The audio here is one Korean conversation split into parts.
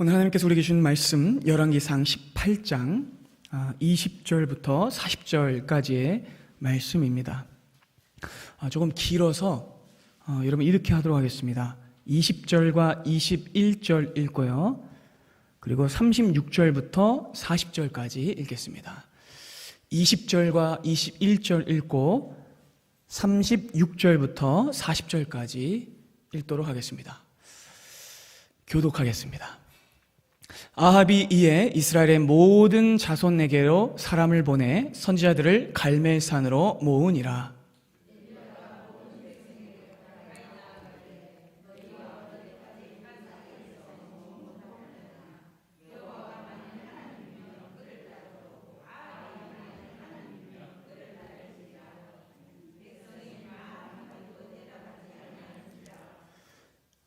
오늘 하나님께서 우리에게 주신 말씀 열왕기상 18장 20절부터 40절까지의 말씀입니다. 조금 길어서 여러분 이렇게 하도록 하겠습니다. 20절과 21절 읽고요. 그리고 36절부터 40절까지 읽겠습니다. 20절과 21절 읽고 36절부터 40절까지 읽도록 하겠습니다. 교독하겠습니다. 아합이 이에 이스라엘의 모든 자손에게로 사람을 보내 선지자들을 갈멜산으로 모으니라.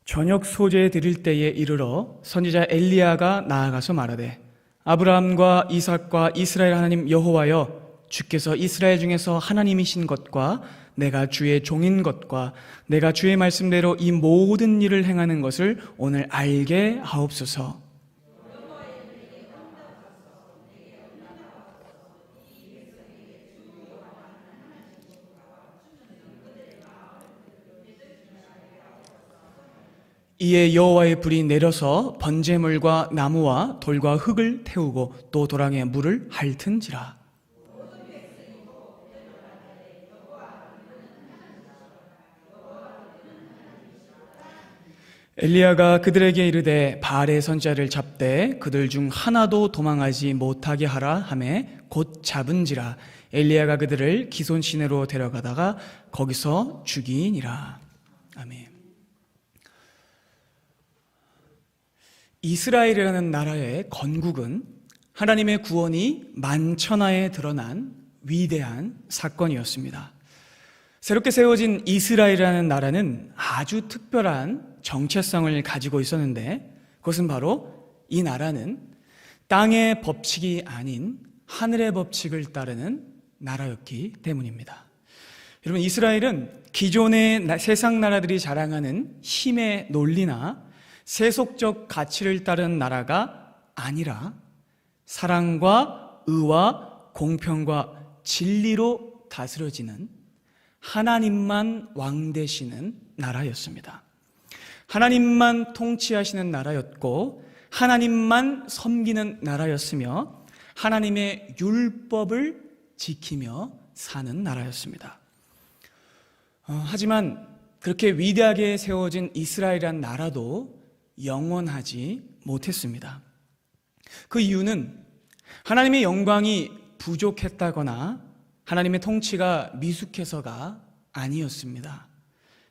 저녁 소재 드릴 때에 이르러 선지자 엘리야가 나아가서 말하되 아브라함과 이삭과 이스라엘 하나님 여호와여, 주께서 이스라엘 중에서 하나님이신 것과 내가 주의 종인 것과 내가 주의 말씀대로 이 모든 일을 행하는 것을 오늘 알게 하옵소서. 이에 여호와의 불이 내려서 번제물과 나무와 돌과 흙을 태우고 또 도랑에 물을 핥은지라. 엘리야가 그들에게 이르되 바알의 선지자를 잡되 그들 중 하나도 도망하지 못하게 하라 하매 곧 잡은지라. 엘리야가 그들을 기손 시내로 데려가다가 거기서 죽이니라. 아멘. 이스라엘이라는 나라의 건국은 하나님의 구원이 만천하에 드러난 위대한 사건이었습니다. 새롭게 세워진 이스라엘이라는 나라는 아주 특별한 정체성을 가지고 있었는데, 그것은 바로 이 나라는 땅의 법칙이 아닌 하늘의 법칙을 따르는 나라였기 때문입니다. 여러분, 이스라엘은 기존의 세상 나라들이 자랑하는 힘의 논리나 세속적 가치를 따르는 나라가 아니라 사랑과 의와 공평과 진리로 다스려지는 하나님만 왕 되시는 나라였습니다. 하나님만 통치하시는 나라였고 하나님만 섬기는 나라였으며 하나님의 율법을 지키며 사는 나라였습니다. 하지만 그렇게 위대하게 세워진 이스라엘이란 나라도 영원하지 못했습니다. 그 이유는 하나님의 영광이 부족했다거나 하나님의 통치가 미숙해서가 아니었습니다.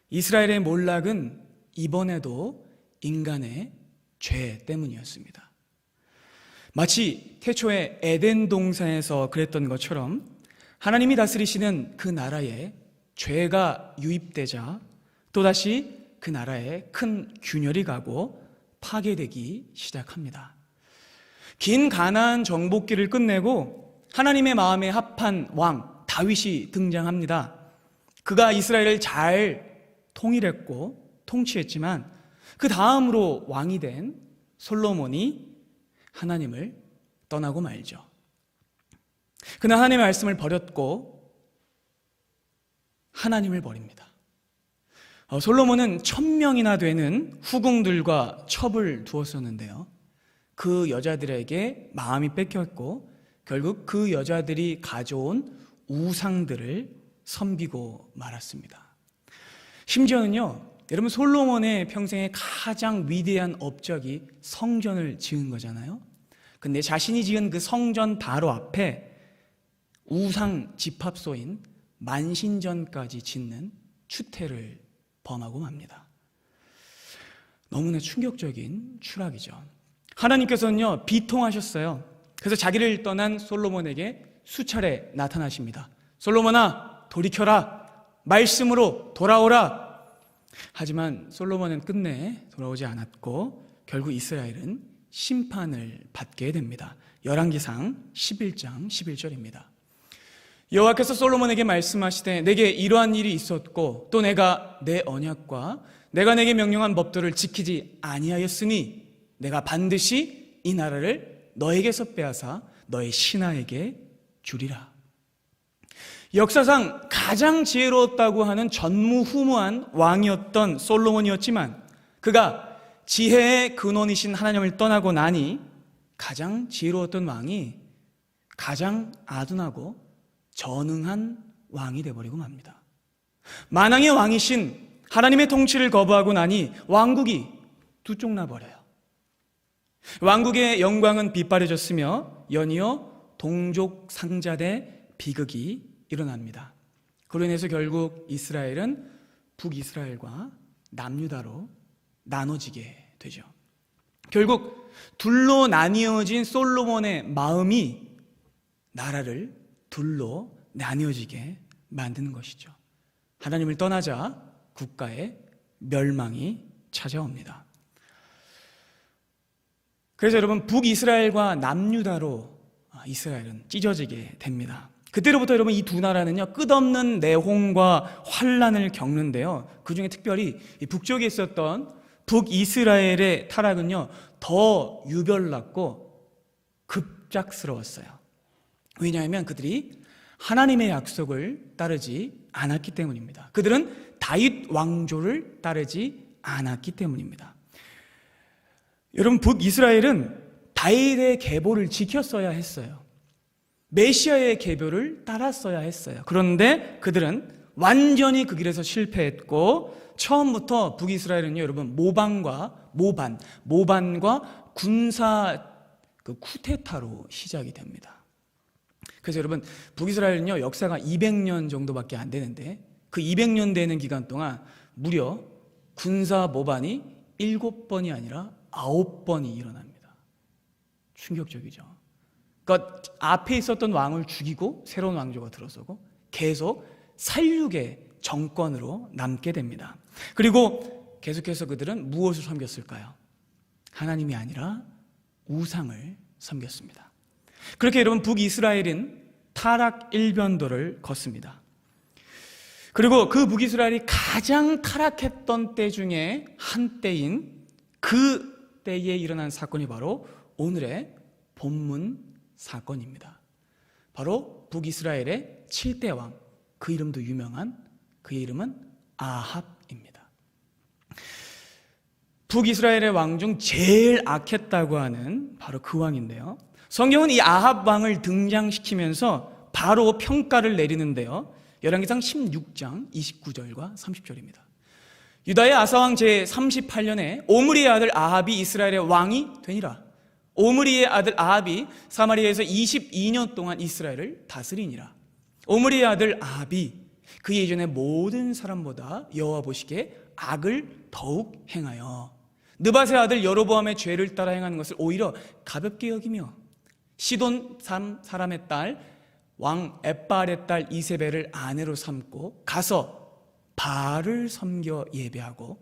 이스라엘의 몰락은 이번에도 인간의 죄 때문이었습니다. 마치 태초에 에덴 동산에서 그랬던 것처럼 하나님이 다스리시는 그 나라에 죄가 유입되자 또다시 그 나라에 큰 균열이 가고 파괴되기 시작합니다. 긴 가나안 정복기를 끝내고 하나님의 마음에 합한 왕 다윗이 등장합니다. 그가 이스라엘을 잘 통일했고 통치했지만 그 다음으로 왕이 된 솔로몬이 하나님을 떠나고 말죠. 그는 하나님의 말씀을 버렸고 하나님을 버립니다. 솔로몬은 1000명이나 되는 후궁들과 첩을 두었었는데요. 그 여자들에게 마음이 뺏겼고 결국 그 여자들이 가져온 우상들을 섬기고 말았습니다. 심지어는요, 여러분, 솔로몬의 평생에 가장 위대한 업적이 성전을 지은 거잖아요. 근데 자신이 지은 그 성전 바로 앞에 우상 집합소인 만신전까지 짓는 추태를 범하고 맙니다. 너무나 충격적인 추락이죠. 하나님께서는요, 비통하셨어요. 그래서 자기를 떠난 솔로몬에게 수차례 나타나십니다. 솔로몬아, 돌이켜라. 말씀으로 돌아오라. 하지만 솔로몬은 끝내 돌아오지 않았고 결국 이스라엘은 심판을 받게 됩니다. 열왕기상 11장 11절입니다. 여호와께서 솔로몬에게 말씀하시되 내게 이러한 일이 있었고 또 내가 내 언약과 내가 내게 명령한 법도를 지키지 아니하였으니 내가 반드시 이 나라를 너에게서 빼앗아 너의 신하에게 주리라. 역사상 가장 지혜로웠다고 하는 전무후무한 왕이었던 솔로몬이었지만 그가 지혜의 근원이신 하나님을 떠나고 나니 가장 지혜로웠던 왕이 가장 아둔하고 전응한 왕이 되어버리고 맙니다. 만왕의 왕이신 하나님의 통치를 거부하고 나니 왕국이 두 쪽 나버려요. 왕국의 영광은 빛바래졌으며 연이어 동족 상자대 비극이 일어납니다. 그로 인해서 결국 이스라엘은 북이스라엘과 남유다로 나눠지게 되죠. 결국 둘로 나뉘어진 솔로몬의 마음이 나라를 둘로 나뉘어지게 만드는 것이죠. 하나님을 떠나자 국가의 멸망이 찾아옵니다. 그래서 여러분 북이스라엘과 남유다로 이스라엘은 찢어지게 됩니다. 그때로부터 여러분 이 두 나라는요 끝없는 내홍과 환란을 겪는데요. 그 중에 특별히 이 북쪽에 있었던 북이스라엘의 타락은요 더 유별났고 급작스러웠어요. 왜냐하면 그들이 하나님의 약속을 따르지 않았기 때문입니다. 그들은 다윗 왕조를 따르지 않았기 때문입니다. 여러분 북이스라엘은 다윗의 계보를 지켰어야 했어요. 메시아의 계보를 따랐어야 했어요. 그런데 그들은 완전히 그 길에서 실패했고 처음부터 북이스라엘은요 여러분 모반과 군사 쿠데타로 시작이 됩니다. 그래서 여러분 북이스라엘은요 역사가 200년 정도밖에 안 되는데 그 200년 되는 기간 동안 무려 군사 모반이 7번이 아니라 9번이 일어납니다. 충격적이죠. 그러니까 앞에 있었던 왕을 죽이고 새로운 왕조가 들어서고 계속 살육의 정권으로 남게 됩니다. 그리고 계속해서 그들은 무엇을 섬겼을까요? 하나님이 아니라 우상을 섬겼습니다. 그렇게 여러분 북이스라엘은 타락 일변도를 걷습니다. 그리고 그 북이스라엘이 가장 타락했던 때 중에 한 때인 그 때에 일어난 사건이 바로 오늘의 본문 사건입니다. 바로 북이스라엘의 7대 왕, 그 이름도 유명한 그의 이름은 아합입니다. 북이스라엘의 왕 중 제일 악했다고 하는 바로 그 왕인데요. 성경은 이 아합 왕을 등장시키면서 바로 평가를 내리는데요. 열왕기상 16장 29절과 30절입니다. 유다의 아사왕 제38년에 오므리의 아들 아합이 이스라엘의 왕이 되니라. 오므리의 아들 아합이 사마리아에서 22년 동안 이스라엘을 다스리니라. 오므리의 아들 아합이 그 예전의 모든 사람보다 여호와 보시기에 악을 더욱 행하여 느밧의 아들 여로보암의 죄를 따라 행하는 것을 오히려 가볍게 여기며 시돈 사람의 딸 왕 엣바알의 딸 이세벨을 아내로 삼고 가서 바알을 섬겨 예배하고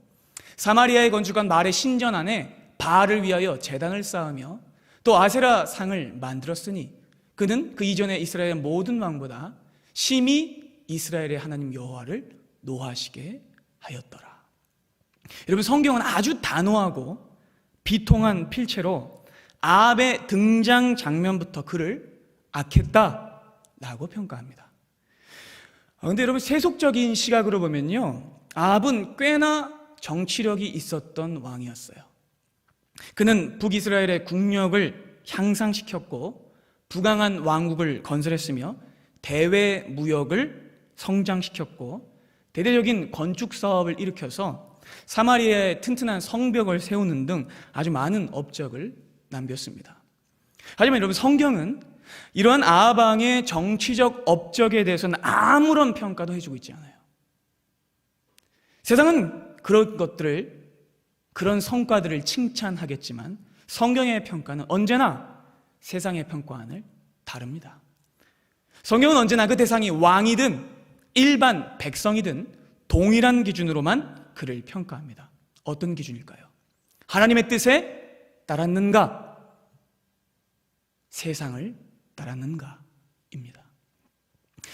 사마리아에 건축한 말의 신전 안에 바알을 위하여 제단을 쌓으며 또 아세라 상을 만들었으니 그는 그 이전에 이스라엘의 모든 왕보다 심히 이스라엘의 하나님 여호와를 노하시게 하였더라. 여러분 성경은 아주 단호하고 비통한 필체로 아합의 등장 장면부터 그를 악했다라고 평가합니다. 그런데 여러분 세속적인 시각으로 보면요 아합은 꽤나 정치력이 있었던 왕이었어요. 그는 북이스라엘의 국력을 향상시켰고 부강한 왕국을 건설했으며 대외 무역을 성장시켰고 대대적인 건축 사업을 일으켜서 사마리아에 튼튼한 성벽을 세우는 등 아주 많은 업적을 남겼습니다. 하지만 여러분 성경은 이러한 아합 왕의 정치적 업적에 대해서는 아무런 평가도 해주고 있지 않아요. 세상은 그런 성과들을 칭찬하겠지만 성경의 평가는 언제나 세상의 평가와는 다릅니다. 성경은 언제나 그 대상이 왕이든 일반 백성이든 동일한 기준으로만 그를 평가합니다. 어떤 기준일까요? 하나님의 뜻에 따랐는가? 세상을 따랐는가입니다.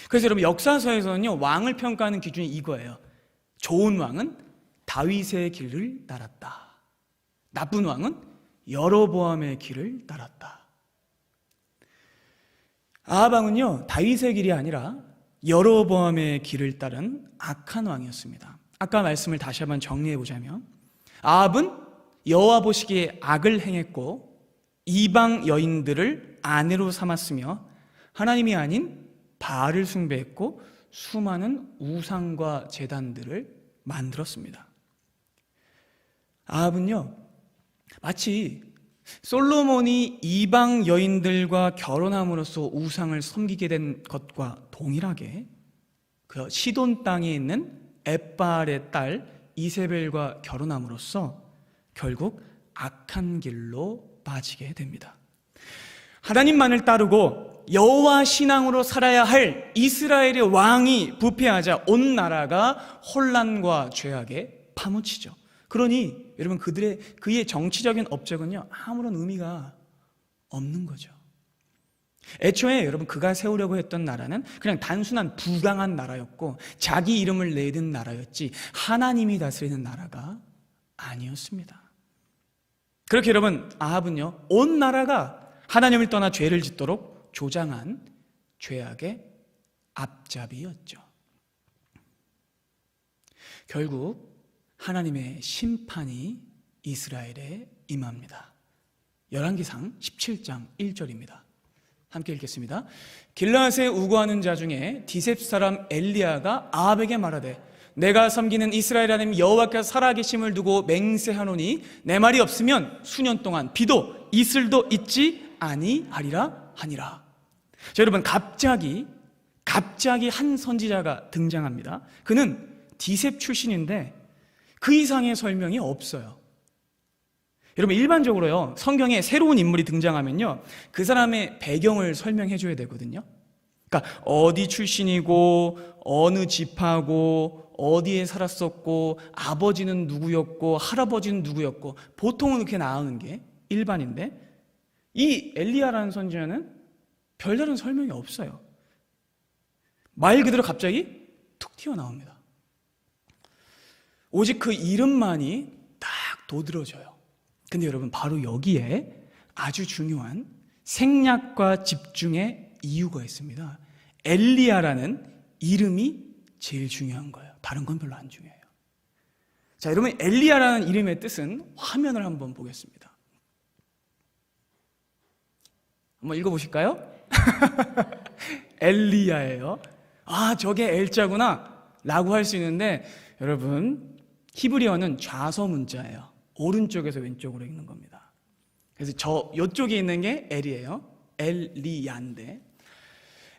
그래서 여러분 역사서에서는요 왕을 평가하는 기준이 이거예요. 좋은 왕은 다윗의 길을 따랐다. 나쁜 왕은 여로보암의 길을 따랐다. 아합 왕은요, 다윗의 길이 아니라 여로보암의 길을 따른 악한 왕이었습니다. 아까 말씀을 다시 한번 정리해 보자면, 아합은 여호와 보시기에 악을 행했고 이방 여인들을 아내로 삼았으며 하나님이 아닌 바알을 숭배했고 수많은 우상과 제단들을 만들었습니다. 아합은요, 마치 솔로몬이 이방 여인들과 결혼함으로써 우상을 섬기게 된 것과 동일하게 그 시돈 땅에 있는 엣바알의 딸 이세벨과 결혼함으로써 결국 악한 길로 빠지게 됩니다. 하나님만을 따르고 여호와 신앙으로 살아야 할 이스라엘의 왕이 부패하자 온 나라가 혼란과 죄악에 파묻히죠. 그러니 여러분, 그의 정치적인 업적은요, 아무런 의미가 없는 거죠. 애초에 여러분, 그가 세우려고 했던 나라는 그냥 단순한 부강한 나라였고 자기 이름을 내든 나라였지 하나님이 다스리는 나라가 아니었습니다. 그렇게 여러분, 아합은요, 온 나라가 하나님을 떠나 죄를 짓도록 조장한 죄악의 앞잡이였죠. 결국 하나님의 심판이 이스라엘에 임합니다. 열왕기상 17장 1절입니다. 함께 읽겠습니다. 길르앗에 우거하는 자 중에 디셉 사람 엘리야가 아합에게 말하되 내가 섬기는 이스라엘 하나님 여호와께서 살아계심을 두고 맹세하노니 내 말이 없으면 수년 동안 비도 이슬도 있지 아니하리라 하니라. 자, 여러분, 갑자기 한 선지자가 등장합니다. 그는 디셉 출신인데 그 이상의 설명이 없어요. 여러분, 일반적으로요, 성경에 새로운 인물이 등장하면요, 그 사람의 배경을 설명해 줘야 되거든요. 그러니까 어디 출신이고 어느 집하고 어디에 살았었고 아버지는 누구였고 할아버지는 누구였고, 보통은 그렇게 나오는 게 일반인데 이 엘리야라는 선지자는 별다른 설명이 없어요. 말 그대로 갑자기 툭 튀어나옵니다. 오직 그 이름만이 딱 도드러져요. 근데 여러분, 바로 여기에 아주 중요한 생략과 집중의 이유가 있습니다. 엘리야라는 이름이 제일 중요한 거예요. 다른 건 별로 안 중요해요. 자, 여러분, 엘리야라는 이름의 뜻은 화면을 한번 보겠습니다. 한번 읽어보실까요? 엘리야예요. 아, 저게 엘자구나 라고 할 수 있는데, 여러분, 히브리어는 좌서 문자예요. 오른쪽에서 왼쪽으로 읽는 겁니다. 그래서 이쪽에 있는 게 엘이에요. 엘리야인데,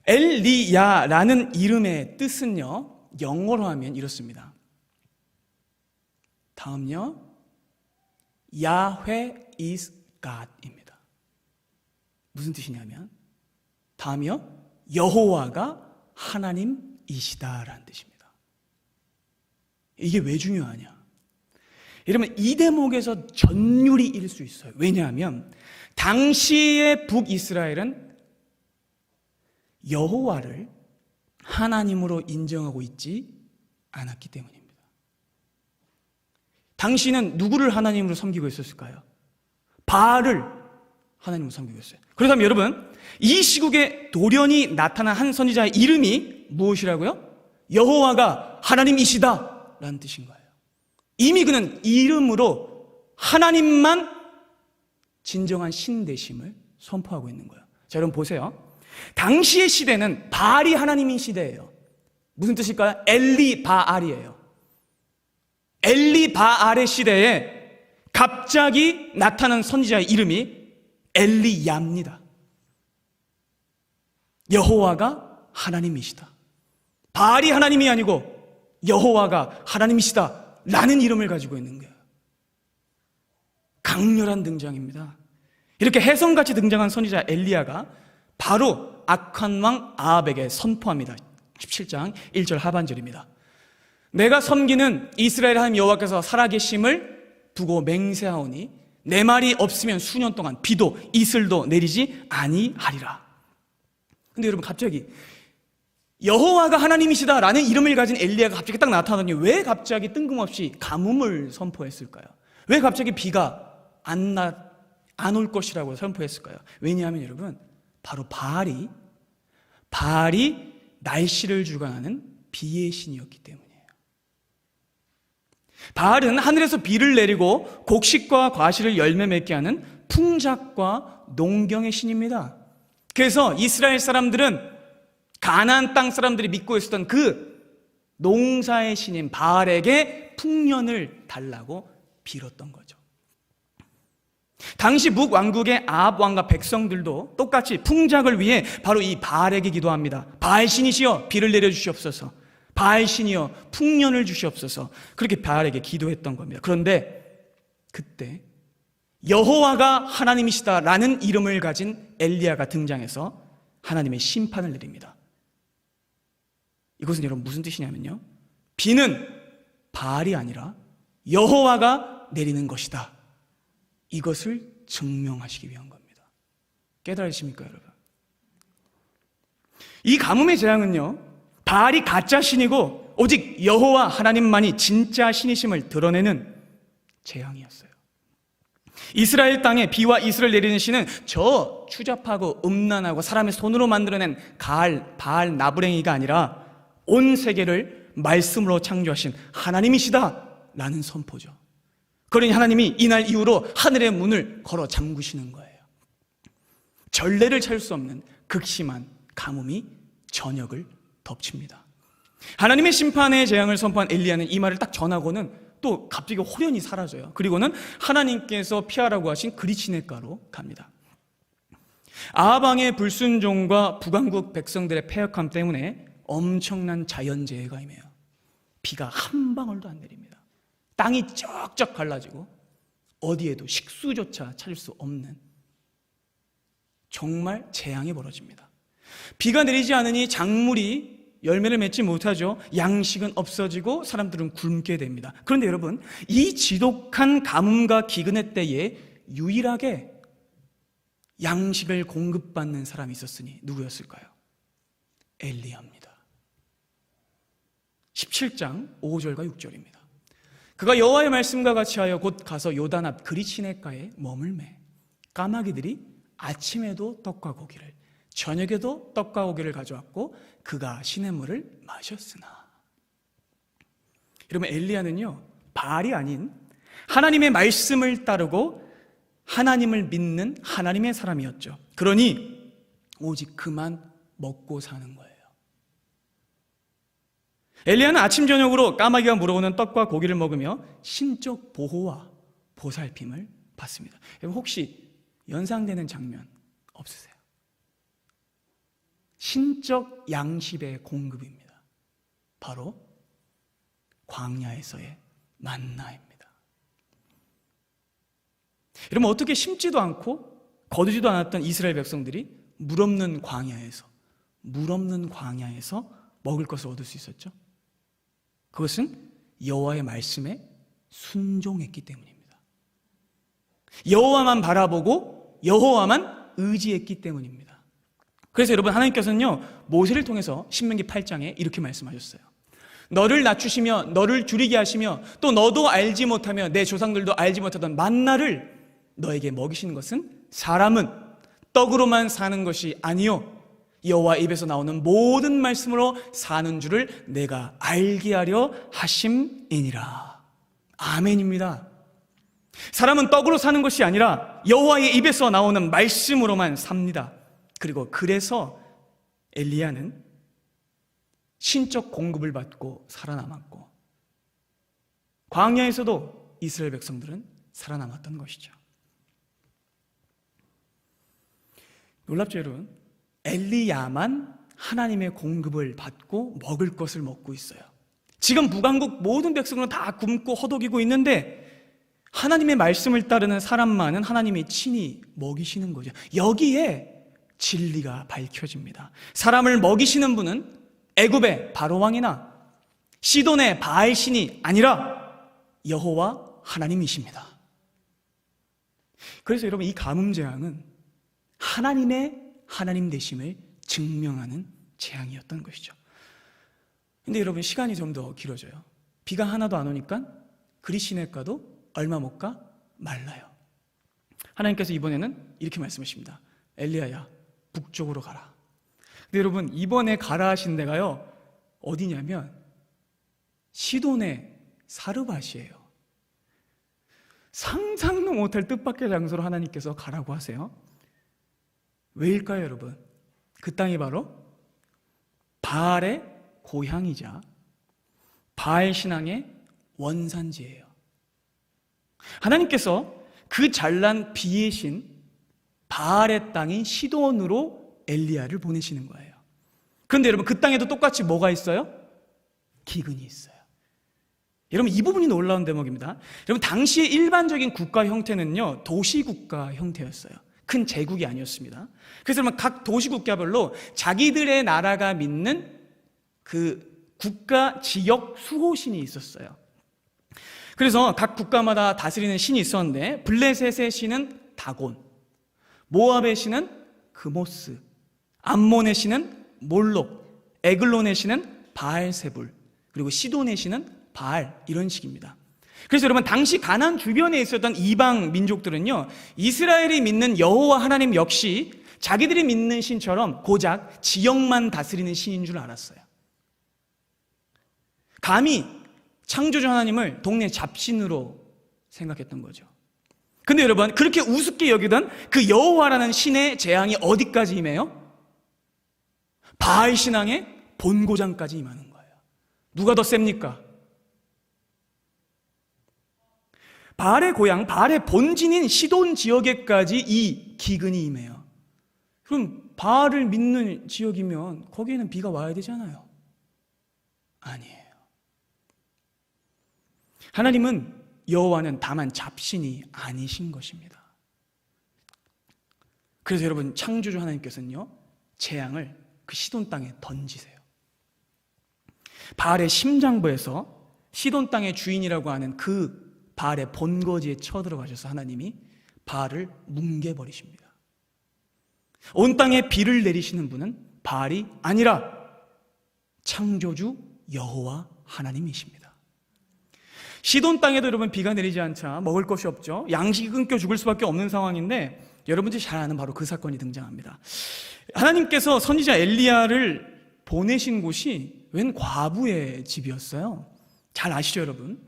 엘리야라는 이름의 뜻은요, 영어로 하면 이렇습니다. 다음요, 야훼 is God입니다. 무슨 뜻이냐면, 다음이요, 여호와가 하나님이시다라는 뜻입니다. 이게 왜 중요하냐? 여러분, 이 대목에서 전율이 일 수 있어요. 왜냐하면 당시의 북이스라엘은 여호와를 하나님으로 인정하고 있지 않았기 때문입니다. 당시는 누구를 하나님으로 섬기고 있었을까요? 바알을 하나님으로 섬기고 있어요. 그렇다면 여러분, 이 시국에 돌연히 나타난 한 선지자의 이름이 무엇이라고요? 여호와가 하나님이시다 라는 뜻인 거예요. 이미 그는 이름으로 하나님만 진정한 신 되심을 선포하고 있는 거예요. 자, 여러분 보세요. 당시의 시대는 바알이 하나님인 시대예요. 무슨 뜻일까요? 엘리바알이에요. 엘리바알의 시대에 갑자기 나타난 선지자의 이름이 엘리야입니다. 여호와가 하나님이시다. 바알이 하나님이 아니고 여호와가 하나님이시다 라는 이름을 가지고 있는 거예요. 강렬한 등장입니다. 이렇게 혜성같이 등장한 선지자 엘리야가 바로 악한 왕 아합에게 선포합니다. 17장 1절 하반절입니다. 내가 섬기는 이스라엘 하나님 여호와께서 살아계심을 두고 맹세하오니 내 말이 없으면 수년 동안 비도 이슬도 내리지 아니하리라. 근데 여러분, 갑자기 여호와가 하나님이시다라는 이름을 가진 엘리야가 갑자기 딱 나타나더니 왜 갑자기 뜬금없이 가뭄을 선포했을까요? 왜 갑자기 비가 안 안 올 것이라고 선포했을까요? 왜냐하면 여러분, 바로 바알이 날씨를 주관하는 비의 신이었기 때문이에요. 바알은 하늘에서 비를 내리고 곡식과 과실을 열매 맺게 하는 풍작과 농경의 신입니다. 그래서 이스라엘 사람들은 가나안 땅 사람들이 믿고 있었던 그 농사의 신인 바알에게 풍년을 달라고 빌었던 거죠. 당시 북왕국의 아합 왕과 백성들도 똑같이 풍작을 위해 바로 이 바알에게 기도합니다. 바알 신이시여 비를 내려주시옵소서, 바알 신이여 풍년을 주시옵소서, 그렇게 바알에게 기도했던 겁니다. 그런데 그때 여호와가 하나님이시다라는 이름을 가진 엘리야가 등장해서 하나님의 심판을 내립니다. 이것은 여러분 무슨 뜻이냐면요, 비는 바알이 아니라 여호와가 내리는 것이다, 이것을 증명하시기 위한 겁니다. 깨달으십니까 여러분? 이 가뭄의 재앙은요, 바알이 가짜 신이고 오직 여호와 하나님만이 진짜 신이심을 드러내는 재앙이었어요. 이스라엘 땅에 비와 이슬을 내리는 신은 저 추잡하고 음란하고 사람의 손으로 만들어낸 바알 나부랭이가 아니라 온 세계를 말씀으로 창조하신 하나님이시다 라는 선포죠. 그러니 하나님이 이날 이후로 하늘의 문을 걸어 잠그시는 거예요. 전례를 찾을 수 없는 극심한 가뭄이 전역을 덮칩니다. 하나님의 심판의 재앙을 선포한 엘리야는 이 말을 딱 전하고는 또 갑자기 호련히 사라져요. 그리고는 하나님께서 피하라고 하신 그리시네가로 갑니다. 아합 왕의 불순종과 북왕국 백성들의 패역함 때문에 엄청난 자연재해가 임해요. 비가 한 방울도 안 내립니다. 땅이 쩍쩍 갈라지고 어디에도 식수조차 찾을 수 없는 정말 재앙이 벌어집니다. 비가 내리지 않으니 작물이 열매를 맺지 못하죠. 양식은 없어지고 사람들은 굶게 됩니다. 그런데 여러분, 이 지독한 가뭄과 기근의 때에 유일하게 양식을 공급받는 사람이 있었으니 누구였을까요? 엘리야입니다. 17장 5절과 6절입니다. 그가 여호와의 말씀과 같이 하여 곧 가서 요단 앞 그리시네가에 머물매 까마귀들이 아침에도 떡과 고기를 저녁에도 떡과 고기를 가져왔고 그가 시냇물을 마셨으나. 여러분, 엘리야는요 바알이 아닌 하나님의 말씀을 따르고 하나님을 믿는 하나님의 사람이었죠. 그러니 오직 그만 먹고 사는 거예요. 엘리야는 아침 저녁으로 까마귀가 물어오는 떡과 고기를 먹으며 신적 보호와 보살핌을 받습니다. 여러분, 혹시 연상되는 장면 없으세요? 신적 양식의 공급입니다. 바로 광야에서의 만나입니다. 여러분, 어떻게 심지도 않고 거두지도 않았던 이스라엘 백성들이 물 없는 광야에서 먹을 것을 얻을 수 있었죠? 그것은 여호와의 말씀에 순종했기 때문입니다. 여호와만 바라보고 여호와만 의지했기 때문입니다. 그래서 여러분, 하나님께서는요 모세를 통해서 신명기 8장에 이렇게 말씀하셨어요. 너를 낮추시며 너를 줄이게 하시며 또 너도 알지 못하며 내 조상들도 알지 못하던 만나를 너에게 먹이시는 것은 사람은 떡으로만 사는 것이 아니요 여호와 입에서 나오는 모든 말씀으로 사는 줄을 내가 알게 하려 하심이니라. 아멘입니다. 사람은 떡으로 사는 것이 아니라 여호와의 입에서 나오는 말씀으로만 삽니다. 그리고 그래서 엘리야는 신적 공급을 받고 살아남았고 광야에서도 이스라엘 백성들은 살아남았던 것이죠. 놀랍죠 여러분? 엘리야만 하나님의 공급을 받고 먹을 것을 먹고 있어요. 지금 북왕국 모든 백성들은 다 굶고 허덕이고 있는데 하나님의 말씀을 따르는 사람만은 하나님이 친히 먹이시는 거죠. 여기에 진리가 밝혀집니다. 사람을 먹이시는 분은 애굽의 바로 왕이나 시돈의 바알 신이 아니라 여호와 하나님이십니다. 그래서 여러분, 이 가뭄 재앙은 하나님의 하나님 되심을 증명하는 재앙이었던 것이죠. 근데 여러분, 시간이 좀 더 길어져요. 비가 하나도 안 오니까 그리시네가도 얼마 못 가 말라요. 하나님께서 이번에는 이렇게 말씀하십니다. 엘리야야, 북쪽으로 가라. 근데 여러분, 이번에 가라 하신 데가요, 어디냐면 시돈의 사르밧이에요. 상상도 못할 뜻밖의 장소로 하나님께서 가라고 하세요. 왜일까요, 여러분? 그 땅이 바로 바알의 고향이자 바알 신앙의 원산지예요. 하나님께서 그 잘난 비의 신 바알의 땅인 시돈으로 엘리야를 보내시는 거예요. 그런데 여러분, 그 땅에도 똑같이 뭐가 있어요? 기근이 있어요. 여러분, 이 부분이 놀라운 대목입니다. 여러분, 당시의 일반적인 국가 형태는요, 도시국가 형태였어요. 큰 제국이 아니었습니다. 그래서 여러분, 각 도시국가별로 자기들의 나라가 믿는 그 국가 지역 수호신이 있었어요. 그래서 각 국가마다 다스리는 신이 있었는데, 블레셋의 신은 다곤, 모압의 신은 그모스, 암몬의 신은 몰록, 에글론의 신은 바알세불, 그리고 시돈의 신은 바알, 이런 식입니다. 그래서 여러분, 당시 가나안 주변에 있었던 이방 민족들은요, 이스라엘이 믿는 여호와 하나님 역시 자기들이 믿는 신처럼 고작 지역만 다스리는 신인 줄 알았어요. 감히 창조주 하나님을 동네 잡신으로 생각했던 거죠. 근데 여러분, 그렇게 우습게 여기던 그 여호와라는 신의 재앙이 어디까지 임해요? 바알 신앙의 본고장까지 임하는 거예요. 누가 더 셉니까? 바알의 고향, 바알의 본진인 시돈 지역에까지 이 기근이 임해요. 그럼 바알을 믿는 지역이면 거기에는 비가 와야 되잖아요. 아니에요. 하나님은, 여호와는 다만 잡신이 아니신 것입니다. 그래서 여러분, 창조주 하나님께서는요, 재앙을 그 시돈 땅에 던지세요. 바알의 심장부에서 시돈 땅의 주인이라고 하는 그 바알의 본거지에 쳐들어가셔서 하나님이 바알을 뭉개버리십니다. 온 땅에 비를 내리시는 분은 바알이 아니라 창조주 여호와 하나님이십니다. 시돈 땅에도 여러분, 비가 내리지 않자 먹을 것이 없죠. 양식이 끊겨 죽을 수밖에 없는 상황인데, 여러분들이 잘 아는 바로 그 사건이 등장합니다. 하나님께서 선지자 엘리야를 보내신 곳이 웬 과부의 집이었어요. 잘 아시죠, 여러분?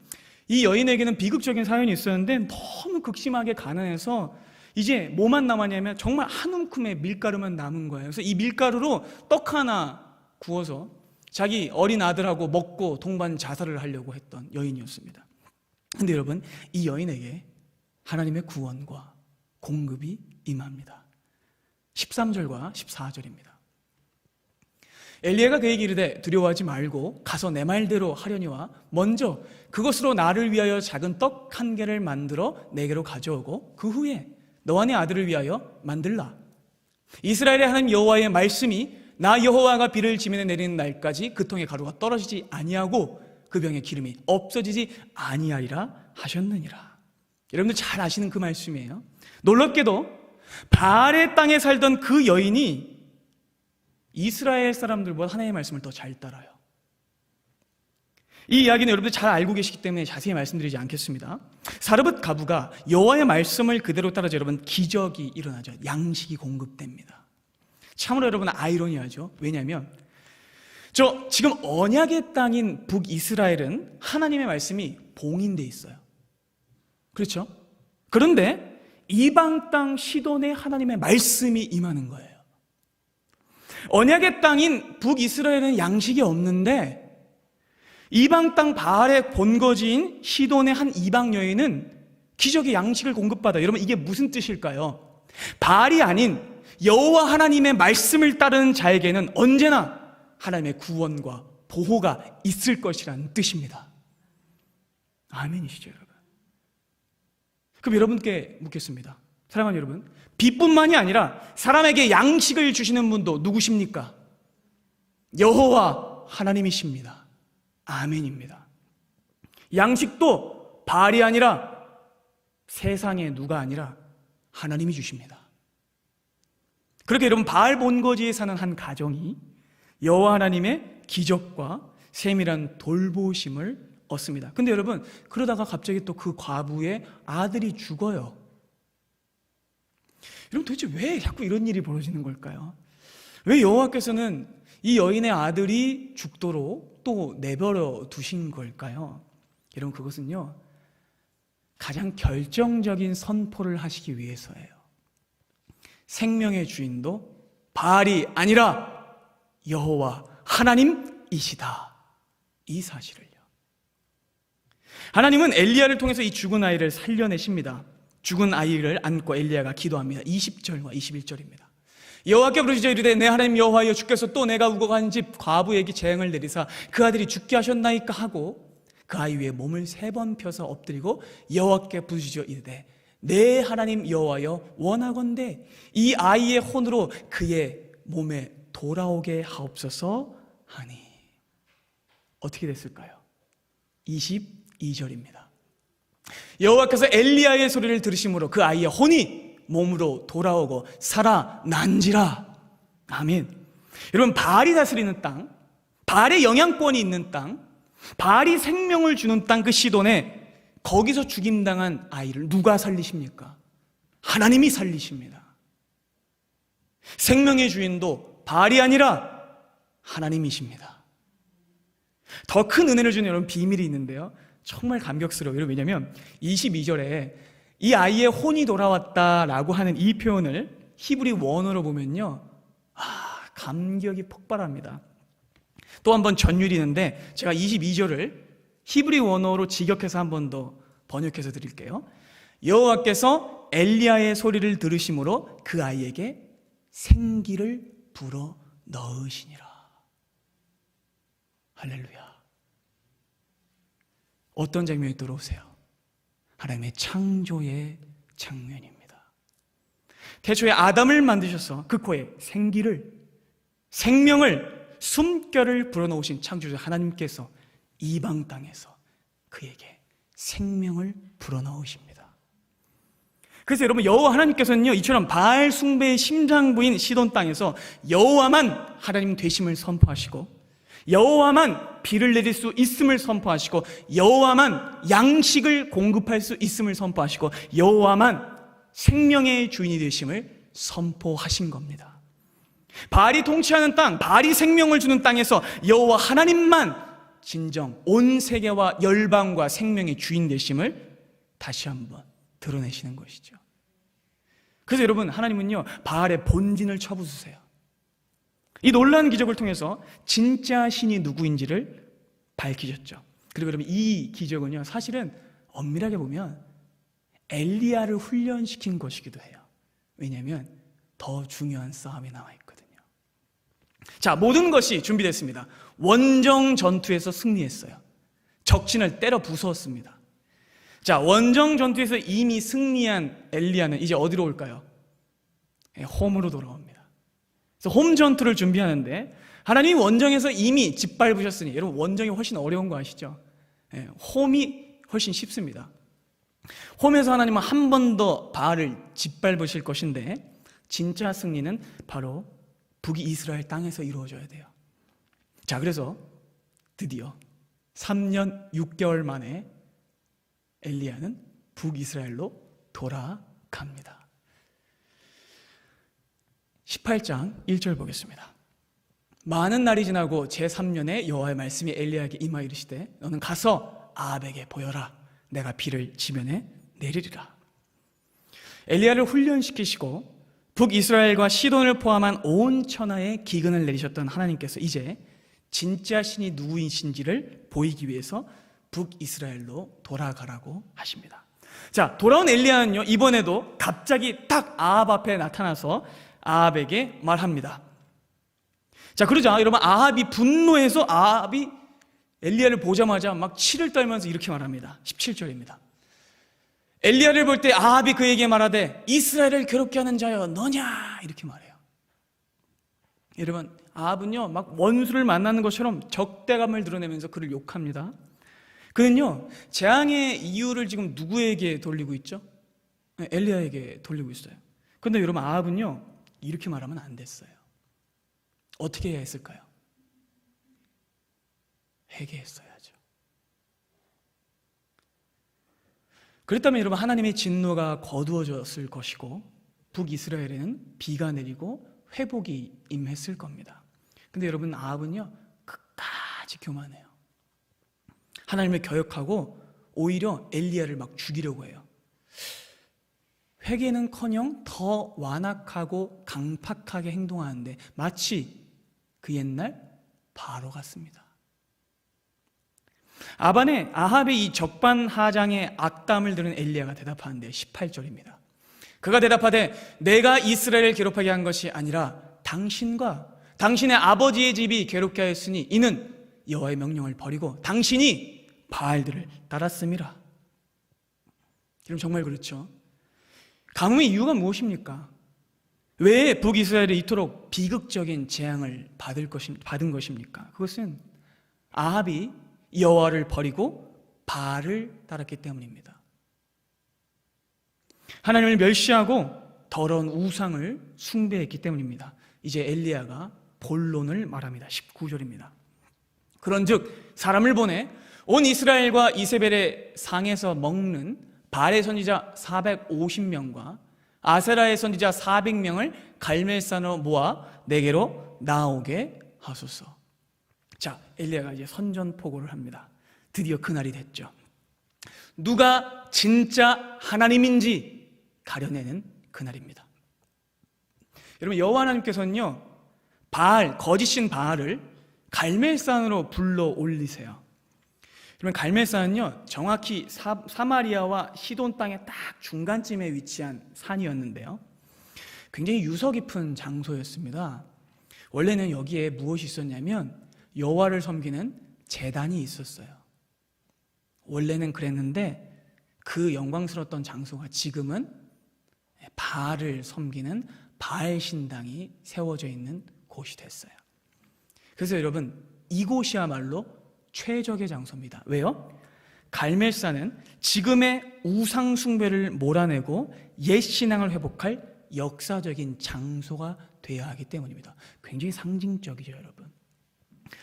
이 여인에게는 비극적인 사연이 있었는데 너무 극심하게 가난해서 이제 뭐만 남았냐면 정말 한 움큼의 밀가루만 남은 거예요. 그래서 이 밀가루로 떡 하나 구워서 자기 어린 아들하고 먹고 동반 자살을 하려고 했던 여인이었습니다. 근데 여러분, 이 여인에게 하나님의 구원과 공급이 임합니다. 13절과 14절입니다. 엘리야가 그에게 이르되 두려워하지 말고 가서 내 말대로 하려니와 먼저 그것으로 나를 위하여 작은 떡 한 개를 만들어 내게로 가져오고 그 후에 너와 네 아들을 위하여 만들라. 이스라엘의 하나님 여호와의 말씀이 나 여호와가 비를 지면에 내리는 날까지 그 통에 가루가 떨어지지 아니하고 그 병에 기름이 없어지지 아니하리라 하셨느니라. 여러분들 잘 아시는 그 말씀이에요. 놀랍게도 바알의 땅에 살던 그 여인이 이스라엘 사람들보다 하나님의 말씀을 더 잘 따라요. 이 이야기는 여러분들 잘 알고 계시기 때문에 자세히 말씀드리지 않겠습니다. 사르밧 가부가 여호와의 말씀을 그대로 따라서 여러분, 기적이 일어나죠. 양식이 공급됩니다. 참으로 여러분, 아이러니하죠. 왜냐하면 지금 언약의 땅인 북이스라엘은 하나님의 말씀이 봉인돼 있어요. 그렇죠? 그런데 이방 땅 시돈에 하나님의 말씀이 임하는 거예요. 언약의 땅인 북이스라엘은 양식이 없는데 이방 땅 바알의 본거지인 시돈의 한 이방 여인은 기적의 양식을 공급받아요. 여러분, 이게 무슨 뜻일까요? 바알이 아닌 여호와 하나님의 말씀을 따르는 자에게는 언제나 하나님의 구원과 보호가 있을 것이라는 뜻입니다. 아멘이시죠, 여러분? 그럼 여러분께 묻겠습니다. 사랑하는 여러분, 비뿐만이 아니라 사람에게 양식을 주시는 분도 누구십니까? 여호와 하나님이십니다. 아멘입니다. 양식도 바알이 아니라 세상의 누가 아니라 하나님이 주십니다. 그렇게 여러분, 바알 본거지에 사는 한 가정이 여호와 하나님의 기적과 세밀한 돌보심을 얻습니다. 근데 여러분, 그러다가 갑자기 또 그 과부의 아들이 죽어요. 여러분, 도대체 왜 자꾸 이런 일이 벌어지는 걸까요? 왜 여호와께서는 이 여인의 아들이 죽도록 또 내버려 두신 걸까요? 여러분, 그것은요, 가장 결정적인 선포를 하시기 위해서예요. 생명의 주인도 바알이 아니라 여호와 하나님이시다, 이 사실을요. 하나님은 엘리야를 통해서 이 죽은 아이를 살려내십니다. 죽은 아이를 안고 엘리야가 기도합니다. 20절과 21절입니다. 여호와께 부르짖어 이르되 내 하나님 여호와여, 주께서 또 내가 우거간 집 과부에게 재앙을 내리사 그 아들이 죽게 하셨나이까 하고 그 아이 위에 몸을 3번 펴서 엎드리고 여호와께 부르짖어 이르되 내 하나님 여호와여, 원하건대 이 아이의 혼으로 그의 몸에 돌아오게 하옵소서 하니. 어떻게 됐을까요? 22절입니다. 여호와께서 엘리야의 소리를 들으심으로 그 아이의 혼이 몸으로 돌아오고 살아난지라. 아멘. 여러분, 바알이 다스리는 땅, 바알의 영향권이 있는 땅, 바알이 생명을 주는 땅, 그 시돈에 거기서 죽임당한 아이를 누가 살리십니까? 하나님이 살리십니다. 생명의 주인도 바알이 아니라 하나님이십니다. 더 큰 은혜를 주는 여러분 비밀이 있는데요, 정말 감격스러워요. 왜냐하면 22절에 이 아이의 혼이 돌아왔다라고 하는 이 표현을 히브리 원어로 보면요, 감격이 폭발합니다. 또 한 번 전율이 있는데 제가 22절을 히브리 원어로 직역해서 한 번 더 번역해서 드릴게요. 여호와께서 엘리야의 소리를 들으심으로 그 아이에게 생기를 불어 넣으시니라. 할렐루야. 어떤 장면이 들어오세요? 하나님의 창조의 장면입니다. 태초에 아담을 만드셔서 그 코에 생명을, 숨결을 불어넣으신 창조주 하나님께서 이방 땅에서 그에게 생명을 불어넣으십니다. 그래서 여러분, 여호와 하나님께서는요, 이처럼 바알 숭배의 심장부인 시돈 땅에서 여호와만 하나님 되심을 선포하시고, 여호와만 비를 내릴 수 있음을 선포하시고, 여호와만 양식을 공급할 수 있음을 선포하시고, 여호와만 생명의 주인이 되심을 선포하신 겁니다. 바알이 통치하는 땅, 바알이 생명을 주는 땅에서 여호와 하나님만 진정 온 세계와 열방과 생명의 주인 되심을 다시 한번 드러내시는 것이죠. 그래서 여러분, 하나님은요, 바알의 본진을 쳐부수세요. 이 놀라운 기적을 통해서 진짜 신이 누구인지를 밝히셨죠. 그리고 여러분, 이 기적은요, 사실은 엄밀하게 보면 엘리야를 훈련시킨 것이기도 해요. 왜냐하면 더 중요한 싸움이 나와 있거든요. 자, 모든 것이 준비됐습니다. 원정 전투에서 승리했어요. 적진을 때려 부수었습니다. 자, 원정 전투에서 이미 승리한 엘리야는 이제 어디로 올까요? 홈으로 돌아옵니다. 그래서 홈 전투를 준비하는데, 하나님이 원정에서 이미 짓밟으셨으니, 여러분, 원정이 훨씬 어려운 거 아시죠? 홈이 훨씬 쉽습니다. 홈에서 하나님은 한 번 더 바알을 짓밟으실 것인데, 진짜 승리는 바로 북이스라엘 땅에서 이루어져야 돼요. 자, 그래서 드디어 3년 6개월 만에 엘리야는 북이스라엘로 돌아갑니다. 18장 1절 보겠습니다. 많은 날이 지나고 제3년에 여호와의 말씀이 엘리야에게 임하 이르시되 너는 가서 아합에게 보여라. 내가 비를 지면에 내리리라. 엘리야를 훈련시키시고 북이스라엘과 시돈을 포함한 온 천하에 기근을 내리셨던 하나님께서 이제 진짜 신이 누구이신지를 보이기 위해서 북이스라엘로 돌아가라고 하십니다. 자, 돌아온 엘리야는요, 이번에도 갑자기 딱 아합 앞에 나타나서 아합에게 말합니다. 자, 그러자 여러분, 아합이 분노해서 아합이 엘리야를 보자마자 막 치를 떨면서 이렇게 말합니다. 17절입니다. 엘리야를 볼 때 아합이 그에게 말하되 이스라엘을 괴롭게 하는 자여 너냐, 이렇게 말해요. 여러분, 아합은요, 막 원수를 만나는 것처럼 적대감을 드러내면서 그를 욕합니다. 그는요, 재앙의 이유를 지금 누구에게 돌리고 있죠? 엘리야에게 돌리고 있어요. 그런데 여러분, 아합은요, 이렇게 말하면 안 됐어요. 어떻게 해야 했을까요? 회개했어야죠. 그랬다면 여러분, 하나님의 진노가 거두어졌을 것이고 북이스라엘에는 비가 내리고 회복이 임했을 겁니다. 근데 여러분, 아합은요 끝까지 교만해요. 하나님을 거역하고 오히려 엘리야를 막 죽이려고 해요. 회개는커녕 더 완악하고 강팍하게 행동하는데 마치 그 옛날 바로 같습니다. 아합의 이 적반하장의 악담을 들은 엘리야가 대답하는데 18절입니다. 그가 대답하되 내가 이스라엘을 괴롭게 한 것이 아니라 당신과 당신의 아버지의 집이 괴롭게 하였으니 이는 여호와의 명령을 버리고 당신이 바알들을 따랐음이라. 여러분, 정말 그렇죠? 가뭄의 이유가 무엇입니까? 왜 북이스라엘이 이토록 비극적인 재앙을 받은 것입니까? 그것은 아합이 여호와를 버리고 바알을 따랐기 때문입니다. 하나님을 멸시하고 더러운 우상을 숭배했기 때문입니다. 이제 엘리야가 본론을 말합니다. 19절입니다. 그런즉 사람을 보내 온 이스라엘과 이세벨의 상에서 먹는 바알의 선지자 450명과 아세라의 선지자 400명을 갈멜산으로 모아 내게로 나오게 하소서. 자, 엘리야가 이제 선전포고를 합니다. 드디어 그날이 됐죠. 누가 진짜 하나님인지 가려내는 그날입니다. 여러분, 여호와 하나님께서는요 거짓인 바알을 갈멜산으로 불러 올리세요. 그러면 갈멜산은요 정확히 사마리아와 시돈 땅의 딱 중간쯤에 위치한 산이었는데요, 굉장히 유서 깊은 장소였습니다. 원래는 여기에 무엇이 있었냐면 여호와를 섬기는 제단이 있었어요. 원래는 그랬는데 그 영광스러웠던 장소가 지금은 바알을 섬기는 바알 신당이 세워져 있는 곳이 됐어요. 그래서 여러분, 이곳이야말로 최적의 장소입니다. 왜요? 갈멜산은 지금의 우상 숭배를 몰아내고 옛 신앙을 회복할 역사적인 장소가 되어야 하기 때문입니다. 굉장히 상징적이죠, 여러분.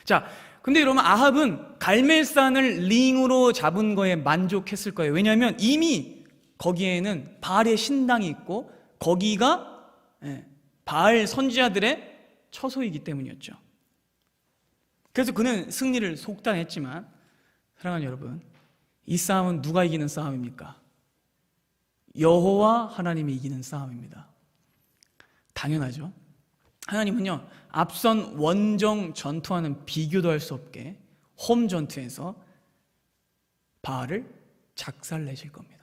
자, 근데 여러분, 아합은 갈멜산을 링으로 잡은 거에 만족했을 거예요. 왜냐하면 이미 거기에는 바알의 신당이 있고 거기가 바알 선지자들의 처소이기 때문이었죠. 그래서 그는 승리를 속단했지만, 사랑하는 여러분, 이 싸움은 누가 이기는 싸움입니까? 여호와 하나님이 이기는 싸움입니다. 당연하죠. 하나님은요 앞선 원정 전투와는 비교도 할 수 없게 홈 전투에서 바알을 작살내실 겁니다.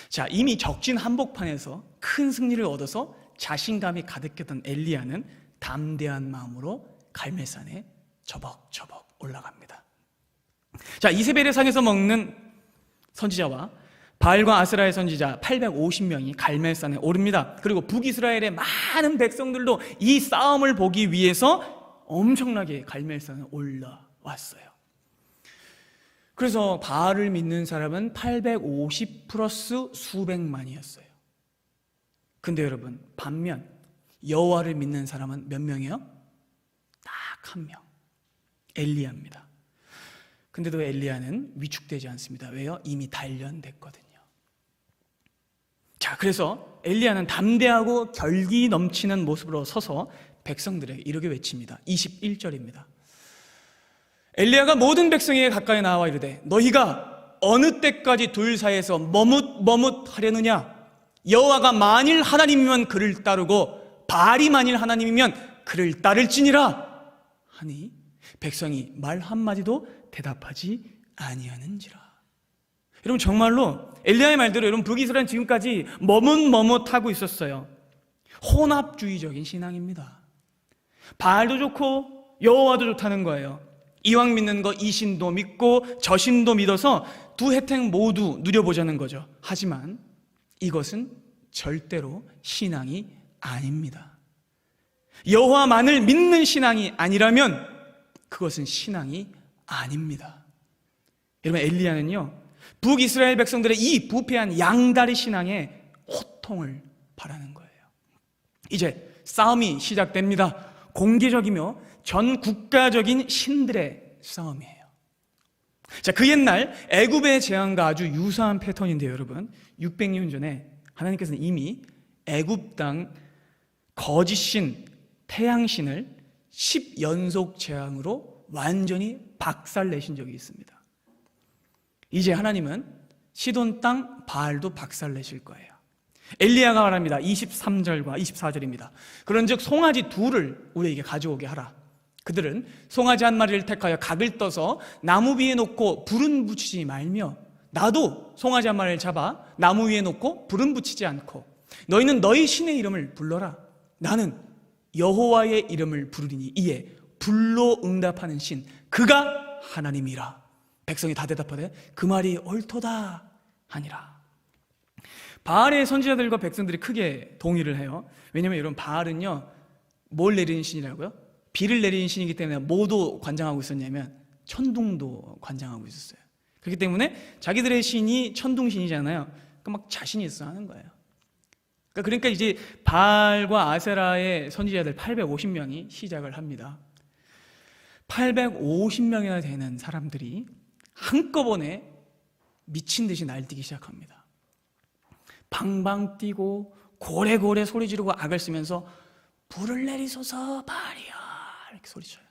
자, 이미 적진 한복판에서 큰 승리를 얻어서 자신감이 가득했던 엘리야는 담대한 마음으로 갈멜산에 저벅저벅 올라갑니다. 자, 이세벨의 상에서 먹는 선지자와 바알과 아세라의 선지자 850명이 갈멜산에 오릅니다. 그리고 북이스라엘의 많은 백성들도 이 싸움을 보기 위해서 엄청나게 갈멜산에 올라왔어요. 그래서 바알을 믿는 사람은 850 플러스 수백만이었어요. 근데 여러분, 반면 여호와를 믿는 사람은 몇 명이요? 딱 한 명, 엘리야입니다. 근데도 엘리야는 위축되지 않습니다. 왜요? 이미 단련됐거든요. 자, 그래서 엘리야는 담대하고 결기 넘치는 모습으로 서서 백성들에게 이렇게 외칩니다. 21절입니다. 엘리야가 모든 백성에게 가까이 나와 이르되 너희가 어느 때까지 둘 사이에서 머뭇머뭇하려느냐? 여호와가 만일 하나님이면 그를 따르고 바알이 만일 하나님이면 그를 따를지니라 하니 백성이 말 한마디도 대답하지 아니하는지라. 여러분, 정말로 엘리야의 말대로 여러분, 북이스라엘은 지금까지 머뭇머뭇하고 있었어요. 혼합주의적인 신앙입니다. 바알도 좋고 여호와도 좋다는 거예요. 이왕 믿는 거 이 신도 믿고 저 신도 믿어서 두 혜택 모두 누려보자는 거죠. 하지만 이것은 절대로 신앙이 아닙니다. 여호와만을 믿는 신앙이 아니라면 그것은 신앙이 아닙니다. 여러분, 엘리야는요 북이스라엘 백성들의 이 부패한 양다리 신앙에 호통을 바라는 거예요. 이제 싸움이 시작됩니다. 공개적이며 전 국가적인 신들의 싸움이에요. 자, 그 옛날 애굽의 재앙과 아주 유사한 패턴인데요, 여러분. 600년 전에 하나님께서는 이미 애굽 땅 거짓신 태양신을 10연속 재앙으로 완전히 박살내신 적이 있습니다. 이제 하나님은 시돈 땅 바알도 박살내실 거예요. 엘리야가 말합니다. 23절과 24절입니다. 그런즉 송아지 둘을 우리에게 가져오게 하라. 그들은 송아지 한 마리를 택하여 각을 떠서 나무 위에 놓고 불은 붙이지 말며, 나도 송아지 한 마리를 잡아 나무 위에 놓고 불은 붙이지 않고, 너희는 너희 신의 이름을 불러라. 나는 여호와의 이름을 부르리니 이에 불로 응답하는 신 그가 하나님이라. 백성이 다 대답하되 그 말이 옳도다 하니라. 바알의 선지자들과 백성들이 크게 동의를 해요. 왜냐하면 여러분, 바알은요 뭘 내리는 신이라고요? 비를 내리는 신이기 때문에 뭐도 관장하고 있었냐면 천둥도 관장하고 있었어요. 그렇기 때문에 자기들의 신이 천둥신이잖아요. 그러니까 막 자신이 있어 하는 거예요. 그러니까 이제 바알과 아세라의 선지자들 850명이 시작을 합니다. 850명이나 되는 사람들이 한꺼번에 미친 듯이 날뛰기 시작합니다. 방방 뛰고 고래고래 소리 지르고 악을 쓰면서 불을 내리소서 바알이야 이렇게 소리쳐요.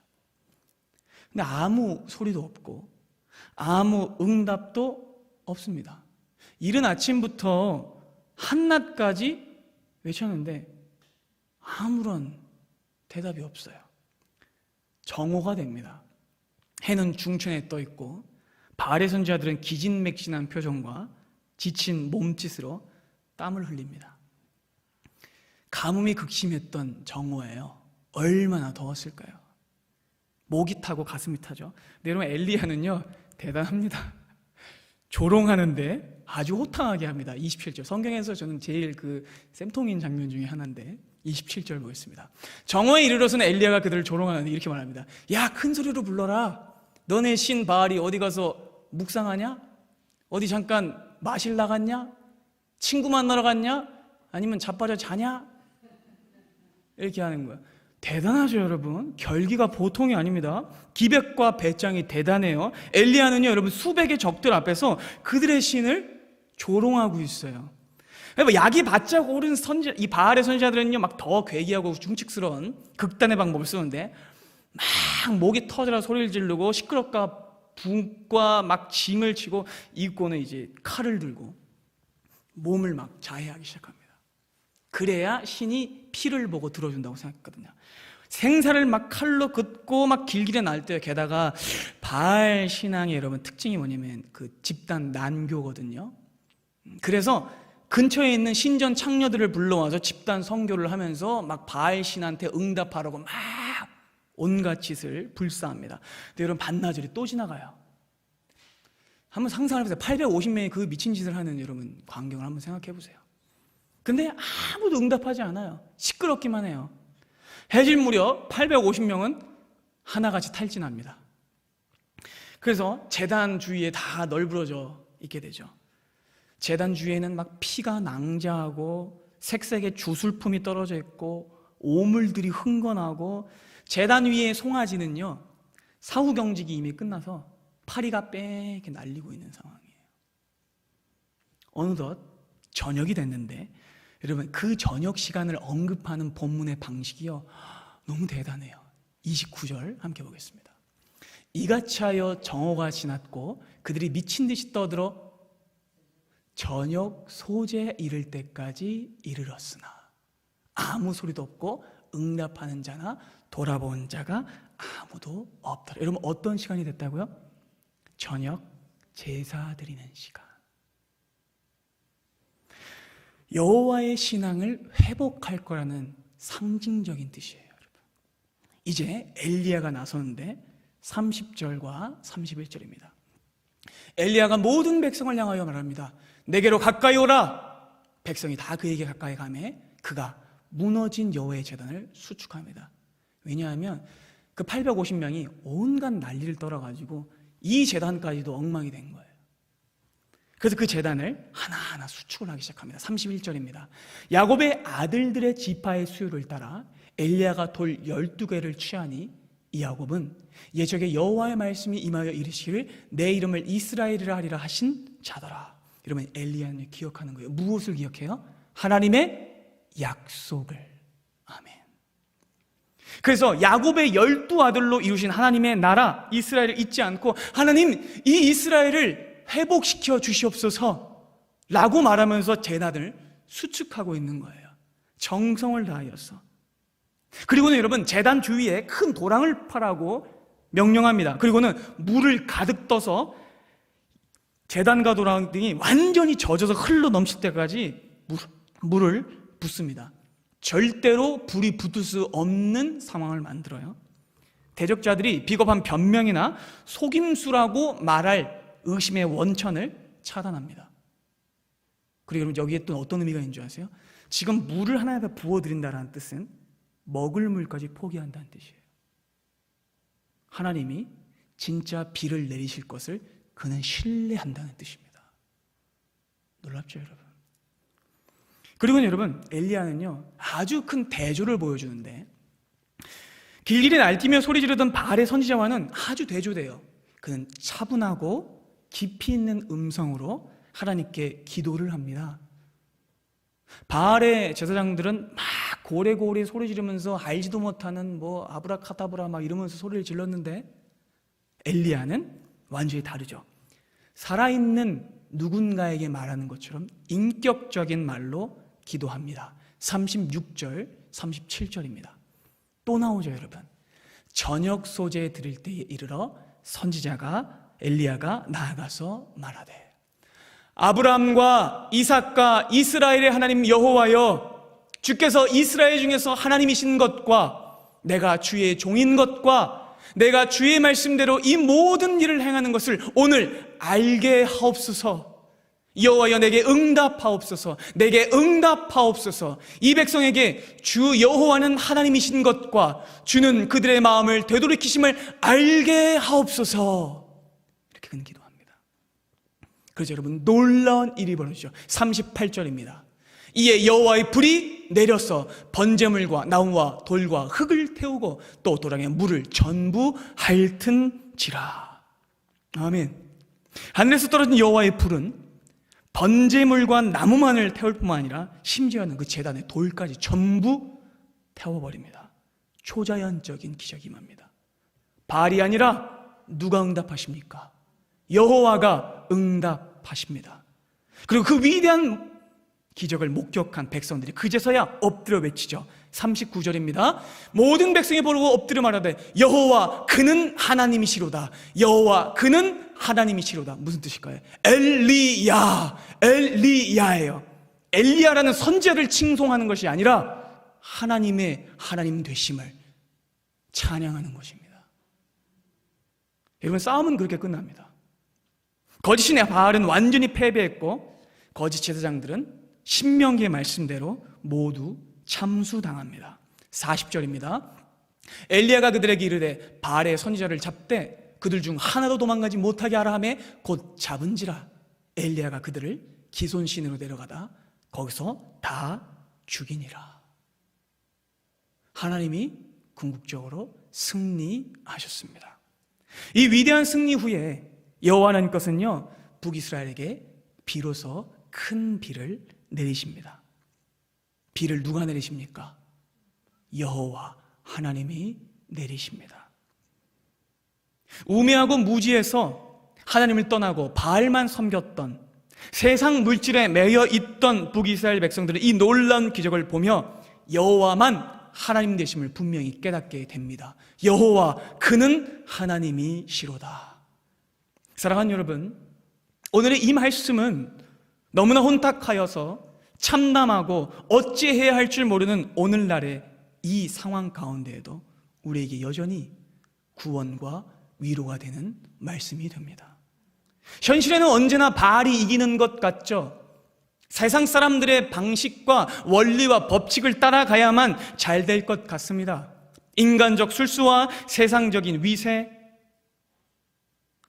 근데 아무 소리도 없고 아무 응답도 없습니다. 이른 아침부터 한낮까지 외쳤는데 아무런 대답이 없어요. 정오가 됩니다. 해는 중천에 떠 있고 바알의 선지자들은 기진맥진한 표정과 지친 몸짓으로 땀을 흘립니다. 가뭄이 극심했던 정오예요. 얼마나 더웠을까요? 목이 타고 가슴이 타죠. 근데 여러분, 엘리야는요 대단합니다. 조롱하는데 아주 호탕하게 합니다. 27절 성경에서 저는 제일 쌤통인 장면 중에 하나인데 27절 보겠습니다. 정오에 이르러서는 엘리야가 그들을 조롱하는데 이렇게 말합니다. 야, 큰 소리로 불러라. 너네 신 바알이 어디 가서 묵상하냐? 어디 잠깐 마실 나갔냐? 친구 만나러 갔냐? 아니면 자빠져 자냐? 이렇게 하는 거예요. 대단하죠, 여러분. 결기가 보통이 아닙니다. 기백과 배짱이 대단해요. 엘리야는요, 여러분, 수백의 적들 앞에서 그들의 신을 조롱하고 있어요. 약이 바짝 오른 이 바알의 선지자들은요, 막 더 괴기하고 중칙스러운 극단의 방법을 쓰는데 막 목이 터져라 소리를 지르고 시끄럽까 붕과 막 징을 치고 이고는 이제 칼을 들고 몸을 막 자해하기 시작합니다. 그래야 신이 피를 보고 들어준다고 생각했거든요. 생사를 막 칼로 긋고 막 길길이 날 때, 게다가 바알 신앙의 여러분 특징이 뭐냐면 집단 난교거든요. 그래서 근처에 있는 신전 창녀들을 불러와서 집단 선교를 하면서 막 바알 신한테 응답하라고 막 온갖 짓을 불사합니다. 근데 여러분, 반나절이 또 지나가요. 한번 상상을 해보세요. 850명이 그 미친 짓을 하는 여러분 광경을 한번 생각해 보세요. 근데 아무도 응답하지 않아요. 시끄럽기만 해요. 해질 무렵 850명은 하나같이 탈진합니다. 그래서 제단 주위에 다 널브러져 있게 되죠. 제단 주위에는 막 피가 낭자하고 색색의 주술품이 떨어져 있고 오물들이 흥건하고, 제단 위에 송아지는요 사후 경직이 이미 끝나서 파리가 빽 날리고 있는 상황이에요. 어느덧 저녁이 됐는데 여러분, 그 저녁 시간을 언급하는 본문의 방식이요 너무 대단해요. 29절 함께 보겠습니다. 이같이 하여 정오가 지났고 그들이 미친 듯이 떠들어 저녁 소재에 이를 때까지 이르렀으나 아무 소리도 없고 응답하는 자나 돌아본 자가 아무도 없더라. 여러분, 어떤 시간이 됐다고요? 저녁 제사 드리는 시간. 여호와의 신앙을 회복할 거라는 상징적인 뜻이에요, 여러분. 이제 엘리야가 나서는데 30절과 31절입니다. 엘리야가 모든 백성을 향하여 말합니다. 내게로 가까이 오라. 백성이 다 그에게 가까이 가매 그가 무너진 여호와의 제단을 수축합니다. 왜냐하면 그 850명이 온갖 난리를 떨어가지고 이 제단까지도 엉망이 된 거예요. 그래서 그 제단을 하나하나 수축을 하기 시작합니다. 31절입니다. 야곱의 아들들의 지파의 수요를 따라 엘리야가 돌 12개를 취하니 이 야곱은 예적에 여호와의 말씀이 임하여 이르시기를 내 이름을 이스라엘이라 하리라 하신 자더라. 여러분, 엘리야는 기억하는 거예요. 무엇을 기억해요? 하나님의 약속을. 아멘. 그래서 야곱의 12아들로 이루신 하나님의 나라 이스라엘을 잊지 않고 하나님 이 이스라엘을 회복시켜 주시옵소서 라고 말하면서 제단을 수축하고 있는 거예요. 정성을 다하여서. 그리고는 여러분 제단 주위에 큰 도랑을 파라고 명령합니다. 그리고는 물을 가득 떠서 제단과 도랑 등이 완전히 젖어서 흘러 넘칠 때까지 물을 붓습니다. 절대로 불이 붙을 수 없는 상황을 만들어요. 대적자들이 비겁한 변명이나 속임수라고 말할 의심의 원천을 차단합니다. 그리고 여러분 여기에 또 어떤 의미가 있는 줄 아세요? 지금 물을 하나님께 부어드린다는 뜻은 먹을 물까지 포기한다는 뜻이에요. 하나님이 진짜 비를 내리실 것을 그는 신뢰한다는 뜻입니다. 놀랍죠 여러분? 그리고 여러분 엘리야는요 아주 큰 대조를 보여주는데 길길이 날뛰며 소리 지르던 바알의 선지자와는 아주 대조돼요. 그는 차분하고 깊이 있는 음성으로 하나님께 기도를 합니다. 바알의 제사장들은 막 고래고래 소리 지르면서 알지도 못하는 뭐 아브라카다브라 막 이러면서 소리를 질렀는데 엘리야는 완전히 다르죠. 살아있는 누군가에게 말하는 것처럼 인격적인 말로 기도합니다. 36절, 37절입니다. 또 나오죠 여러분. 저녁 소재에 들을 때에 이르러 선지자가 엘리야가 나아가서 말하되 아브라함과 이삭과 이스라엘의 하나님 여호와여 주께서 이스라엘 중에서 하나님이신 것과 내가 주의 종인 것과 내가 주의 말씀대로 이 모든 일을 행하는 것을 오늘 알게 하옵소서. 여호와여 내게 응답하옵소서. 내게 응답하옵소서. 이 백성에게 주 여호와는 하나님이신 것과 주는 그들의 마음을 되돌이키심을 알게 하옵소서. 이렇게 그는 기도합니다. 그래서 여러분 놀라운 일이 벌어지죠. 38절입니다. 이에 여호와의 불이 내려서 번제물과 나무와 돌과 흙을 태우고 또 도랑의 물을 전부 핥은지라. 아멘. 하늘에서 떨어진 여호와의 불은 번제물과 나무만을 태울 뿐만 아니라 심지어는 그 제단의 돌까지 전부 태워버립니다. 초자연적인 기적이 임합니다. 바알이 아니라 누가 응답하십니까? 여호와가 응답하십니다. 그리고 그 위대한 기적을 목격한 백성들이 그제서야 엎드려 외치죠. 39절입니다. 모든 백성이 보고 엎드려 말하되 여호와 그는 하나님이시로다. 여호와 그는 하나님이시로다. 무슨 뜻일까요? 엘리야, 엘리야예요. 엘리야라는 선지자를 칭송하는 것이 아니라 하나님의 하나님 되심을 찬양하는 것입니다. 여러분 싸움은 그렇게 끝납니다. 거짓신의 바알은 완전히 패배했고 거짓 제사장들은 신명기의 말씀대로 모두 참수당합니다. 40절입니다. 엘리야가 그들에게 이르되 바알의 선지자를 잡되 그들 중 하나도 도망가지 못하게 하라 하매 곧 잡은지라. 엘리야가 그들을 기손신으로 데려가다 거기서 다 죽이니라. 하나님이 궁극적으로 승리하셨습니다. 이 위대한 승리 후에 여호와 하나님께서는요 북이스라엘에게 비로소 큰 비를 내리십니다. 비를 누가 내리십니까? 여호와 하나님이 내리십니다. 우매하고 무지해서 하나님을 떠나고 바알만 섬겼던 세상 물질에 매여 있던 북이스라엘 백성들은 이 놀라운 기적을 보며 여호와만 하나님 되심을 분명히 깨닫게 됩니다. 여호와 그는 하나님이시로다. 사랑하는 여러분, 오늘의 이 말씀은 너무나 혼탁하여서 참담하고 어찌해야 할 줄 모르는 오늘날의 이 상황 가운데에도 우리에게 여전히 구원과 위로가 되는 말씀이 됩니다. 현실에는 언제나 바알이 이기는 것 같죠? 세상 사람들의 방식과 원리와 법칙을 따라가야만 잘 될 것 같습니다. 인간적 술수와 세상적인 위세,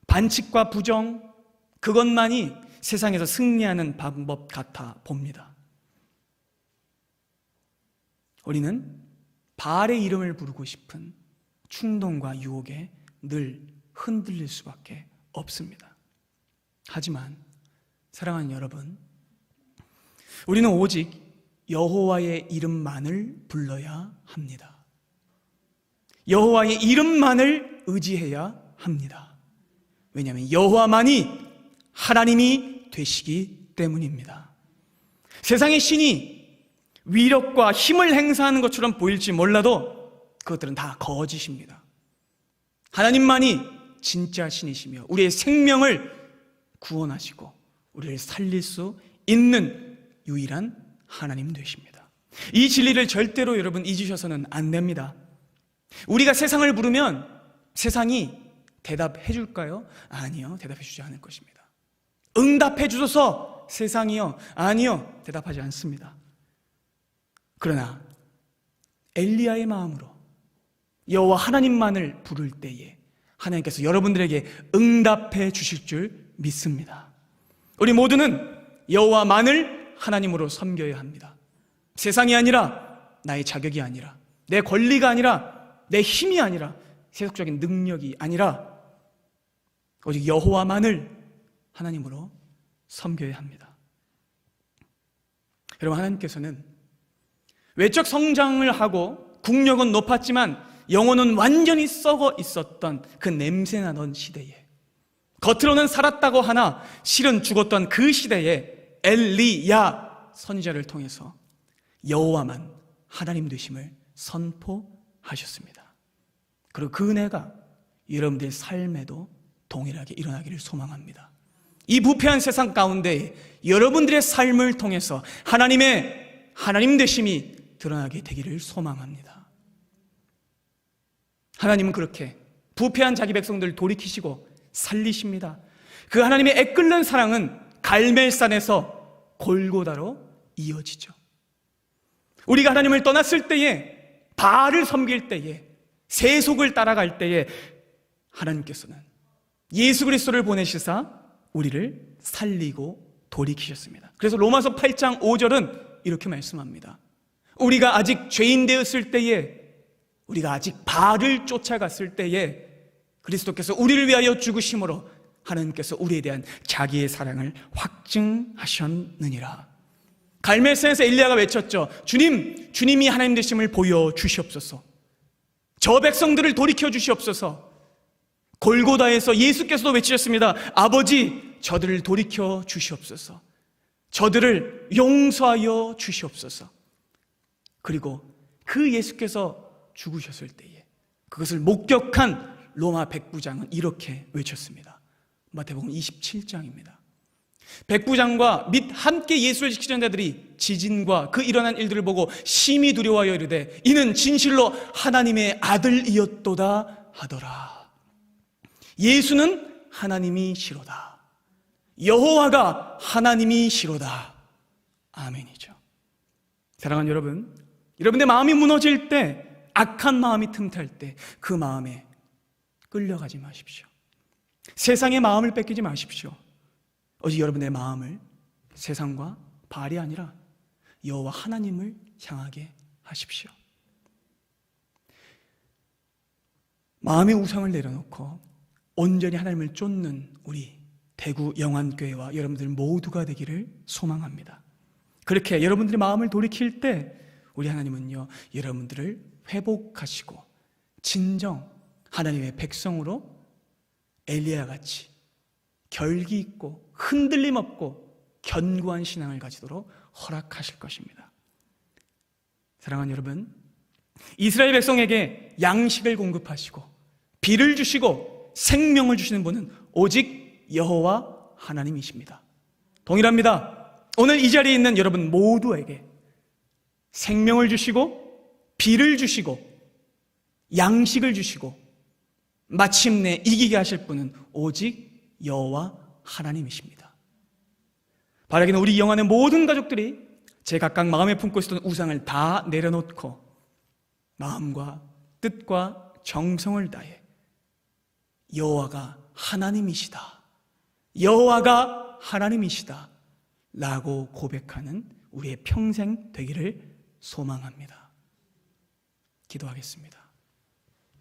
반칙과 부정, 그것만이 세상에서 승리하는 방법 같아 봅니다. 우리는 바알의 이름을 부르고 싶은 충동과 유혹에 늘 흔들릴 수밖에 없습니다. 하지만 사랑하는 여러분, 우리는 오직 여호와의 이름만을 불러야 합니다. 여호와의 이름만을 의지해야 합니다. 왜냐하면 여호와만이 하나님이 되시기 때문입니다. 세상의 신이 위력과 힘을 행사하는 것처럼 보일지 몰라도 그것들은 다 거짓입니다. 하나님만이 진짜 신이시며 우리의 생명을 구원하시고 우리를 살릴 수 있는 유일한 하나님 되십니다. 이 진리를 절대로 여러분 잊으셔서는 안 됩니다. 우리가 세상을 부르면 세상이 대답해 줄까요? 아니요, 대답해 주지 않을 것입니다. 응답해 주소서. 세상이요? 아니요, 대답하지 않습니다. 그러나 엘리야의 마음으로 여호와 하나님만을 부를 때에 하나님께서 여러분들에게 응답해 주실 줄 믿습니다. 우리 모두는 여호와만을 하나님으로 섬겨야 합니다. 세상이 아니라, 나의 자격이 아니라, 내 권리가 아니라, 내 힘이 아니라, 세속적인 능력이 아니라 오직 여호와만을 하나님으로 섬겨야 합니다. 여러분, 하나님께서는 외적 성장을 하고 국력은 높았지만 영혼은 완전히 썩어 있었던 그 냄새나던 시대에, 겉으로는 살았다고 하나 실은 죽었던 그 시대에 엘리야 선지자를 통해서 여호와만 하나님 되심을 선포하셨습니다. 그리고 그 은혜가 여러분들의 삶에도 동일하게 일어나기를 소망합니다. 이 부패한 세상 가운데 여러분들의 삶을 통해서 하나님의 하나님 되심이 드러나게 되기를 소망합니다. 하나님은 그렇게 부패한 자기 백성들을 돌이키시고 살리십니다. 그 하나님의 애끓는 사랑은 갈멜산에서 골고다로 이어지죠. 우리가 하나님을 떠났을 때에, 바알을 섬길 때에, 세속을 따라갈 때에 하나님께서는 예수 그리스도를 보내시사 우리를 살리고 돌이키셨습니다. 그래서 로마서 8장 5절은 이렇게 말씀합니다. 우리가 아직 죄인 되었을 때에, 우리가 아직 바알을 쫓아갔을 때에 그리스도께서 우리를 위하여 죽으심으로 하나님께서 우리에 대한 자기의 사랑을 확증하셨느니라. 갈멜산에서 엘리야가 외쳤죠. 주님, 주님이 하나님 되심을 보여주시옵소서. 저 백성들을 돌이켜 주시옵소서. 골고다에서 예수께서도 외치셨습니다. 아버지, 저들을 돌이켜 주시옵소서. 저들을 용서하여 주시옵소서. 그리고 그 예수께서 죽으셨을 때에 그것을 목격한 로마 백부장은 이렇게 외쳤습니다. 마태복음 27장입니다. 백부장과 및 함께 예수를 지키던 자들이 지진과 그 일어난 일들을 보고 심히 두려워하여 이르되 이는 진실로 하나님의 아들이었도다 하더라. 예수는 하나님이시로다. 여호와가 하나님이시로다. 아멘이죠. 사랑하는 여러분, 여러분의 마음이 무너질 때, 악한 마음이 틈탈 때 그 마음에 끌려가지 마십시오. 세상의 마음을 뺏기지 마십시오. 오직 여러분의 마음을 세상과 바알이 아니라 여호와 하나님을 향하게 하십시오. 마음의 우상을 내려놓고 온전히 하나님을 쫓는 우리 대구 영안교회와 여러분들 모두가 되기를 소망합니다. 그렇게 여러분들의 마음을 돌이킬 때 우리 하나님은요, 여러분들을 회복하시고 진정 하나님의 백성으로 엘리야 같이 결기 있고 흔들림 없고 견고한 신앙을 가지도록 허락하실 것입니다. 사랑하는 여러분, 이스라엘 백성에게 양식을 공급하시고 비를 주시고 생명을 주시는 분은 오직 여호와 하나님이십니다. 동일합니다. 오늘 이 자리에 있는 여러분 모두에게 생명을 주시고 비를 주시고 양식을 주시고 마침내 이기게 하실 분은 오직 여호와 하나님이십니다. 바라기는 우리 영안의 모든 가족들이 제 각각 마음에 품고 있었던 우상을 다 내려놓고 마음과 뜻과 정성을 다해 여호와가 하나님이시다, 여호와가 하나님이시다 라고 고백하는 우리의 평생 되기를 소망합니다. 기도하겠습니다.